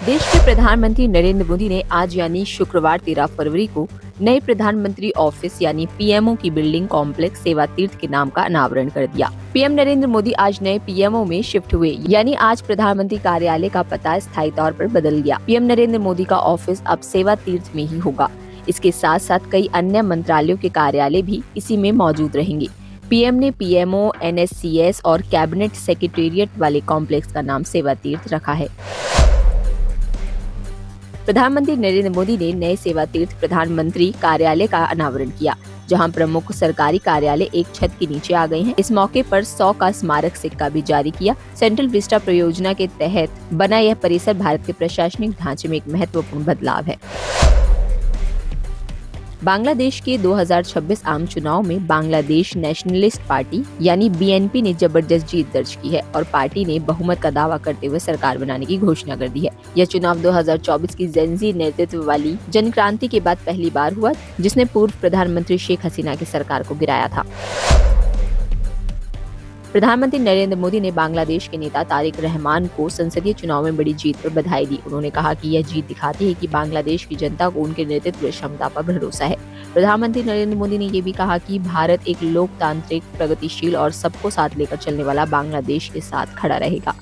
देश के प्रधानमंत्री नरेंद्र मोदी ने आज यानी शुक्रवार 13 फरवरी को नए प्रधानमंत्री ऑफिस यानी पीएमओ की बिल्डिंग कॉम्प्लेक्स सेवा तीर्थ के नाम का अनावरण कर दिया। पीएम नरेंद्र मोदी आज नए पीएमओ में शिफ्ट हुए, यानी आज प्रधानमंत्री कार्यालय का पता स्थायी तौर पर बदल गया। पीएम नरेंद्र मोदी का ऑफिस अब सेवा तीर्थ में ही होगा। इसके साथ साथ कई अन्य मंत्रालयों के कार्यालय भी इसी में मौजूद रहेंगे। पीएम ने पीएमओ, एनएससीएस और कैबिनेट सेक्रेटेरिएट वाले कॉम्प्लेक्स का नाम सेवा तीर्थ रखा है। प्रधानमंत्री नरेंद्र मोदी ने नए सेवा तीर्थ प्रधानमंत्री कार्यालय का अनावरण किया, जहां प्रमुख सरकारी कार्यालय एक छत के नीचे आ गए हैं। इस मौके पर 100 का स्मारक सिक्का भी जारी किया। सेंट्रल विस्टा परियोजना के तहत बना यह परिसर भारत के प्रशासनिक ढांचे में एक महत्वपूर्ण बदलाव है। बांग्लादेश के 2026 आम चुनाव में बांग्लादेश नेशनलिस्ट पार्टी यानी बीएनपी ने जबरदस्त जीत दर्ज की है और पार्टी ने बहुमत का दावा करते हुए सरकार बनाने की घोषणा कर दी है। यह चुनाव 2024 की जेनजी नेतृत्व वाली जनक्रांति के बाद पहली बार हुआ, जिसने पूर्व प्रधानमंत्री शेख हसीना की सरकार को गिराया था। प्रधानमंत्री नरेंद्र मोदी ने बांग्लादेश के नेता तारिक रहमान को संसदीय चुनाव में बड़ी जीत पर बधाई दी। उन्होंने कहा कि यह जीत दिखाती है कि बांग्लादेश की जनता को उनके नेतृत्व क्षमता पर भरोसा है। प्रधानमंत्री नरेंद्र मोदी ने ये भी कहा कि भारत एक लोकतांत्रिक, प्रगतिशील और सबको साथ लेकर चलने वाला बांग्लादेश के साथ खड़ा रहेगा।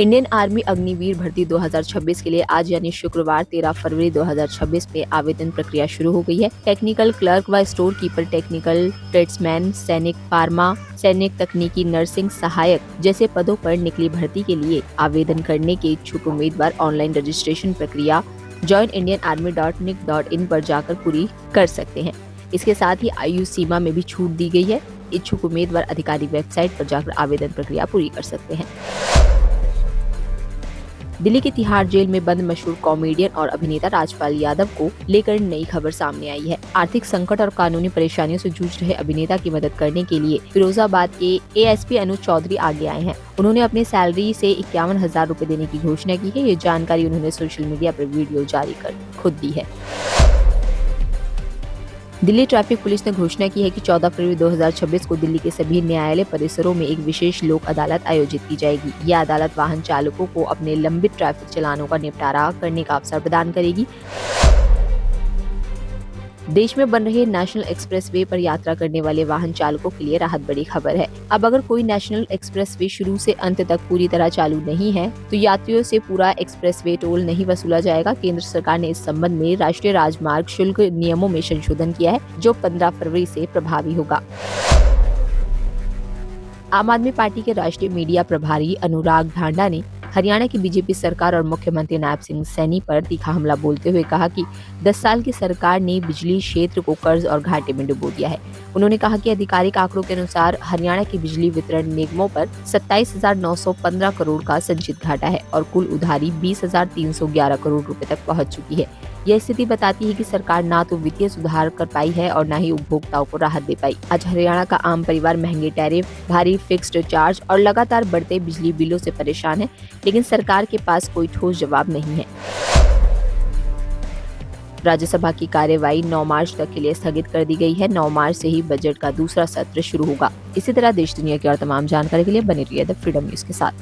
इंडियन आर्मी अग्निवीर भर्ती 2026 के लिए आज यानी शुक्रवार 13 फरवरी 2026 में आवेदन प्रक्रिया शुरू हो गई है। टेक्निकल क्लर्क व स्टोर कीपर, टेक्निकल ट्रेड्समैन, सैनिक, फार्मा, सैनिक तकनीकी, नर्सिंग सहायक जैसे पदों पर निकली भर्ती के लिए आवेदन करने के इच्छुक उम्मीदवार ऑनलाइन रजिस्ट्रेशन प्रक्रिया joinindianarmy.nic.in पर जाकर पूरी कर सकते हैं। इसके साथ ही आयु सीमा में भी छूट दी गई है। इच्छुक उम्मीदवार आधिकारिक वेबसाइट पर जाकर आवेदन प्रक्रिया पूरी कर सकते हैं। दिल्ली की तिहाड़ जेल में बंद मशहूर कॉमेडियन और अभिनेता राजपाल यादव को लेकर नई खबर सामने आई है। आर्थिक संकट और कानूनी परेशानियों से जूझ रहे अभिनेता की मदद करने के लिए फिरोजाबाद के एएसपी अनुज चौधरी आगे आए हैं। उन्होंने अपनी सैलरी से 51,000 रुपए देने की घोषणा की है। ये जानकारी उन्होंने सोशल मीडिया पर वीडियो जारी कर खुद दी है। दिल्ली ट्रैफिक पुलिस ने घोषणा की है कि 14 फरवरी 2026 को दिल्ली के सभी न्यायालय परिसरों में एक विशेष लोक अदालत आयोजित की जाएगी। यह अदालत वाहन चालकों को अपने लंबित ट्रैफिक चालानों का निपटारा करने का अवसर प्रदान करेगी। देश में बन रहे नेशनल एक्सप्रेसवे पर यात्रा करने वाले वाहन चालकों के लिए राहत बड़ी खबर है। अब अगर कोई नेशनल एक्सप्रेसवे शुरू से अंत तक पूरी तरह चालू नहीं है तो यात्रियों से पूरा एक्सप्रेसवे टोल नहीं वसूला जाएगा। केंद्र सरकार ने इस संबंध में राष्ट्रीय राजमार्ग शुल्क नियमों में संशोधन किया है, जो 15 फरवरी से प्रभावी होगा। आम आदमी पार्टी के राष्ट्रीय मीडिया प्रभारी अनुराग ढांडा ने हरियाणा की बीजेपी सरकार और मुख्यमंत्री नायब सिंह सैनी पर तीखा हमला बोलते हुए कहा कि 10 साल की सरकार ने बिजली क्षेत्र को कर्ज और घाटे में डुबो दिया है। उन्होंने कहा कि आधिकारिक आंकड़ों के अनुसार हरियाणा के बिजली वितरण निगमों पर 27,915 करोड़ का संचित घाटा है और कुल उधारी 20,311 करोड़ रुपए तक पहुंच चुकी है। यह स्थिति बताती है कि सरकार ना तो वित्तीय सुधार कर पाई है और न ही उपभोक्ताओं को राहत दे पाई। आज हरियाणा का आम परिवार महंगे टैरिफ, भारी फिक्स्ड चार्ज और लगातार बढ़ते बिजली बिलों से परेशान है, लेकिन सरकार के पास कोई ठोस जवाब नहीं है। राज्यसभा की कार्यवाही 9 मार्च तक के लिए स्थगित कर दी गई है। 9 मार्च से ही बजट का दूसरा सत्र शुरू होगा। इसी तरह देश दुनिया की और तमाम जानकारी के लिए बने रहिए द फ्रीडम न्यूज के साथ।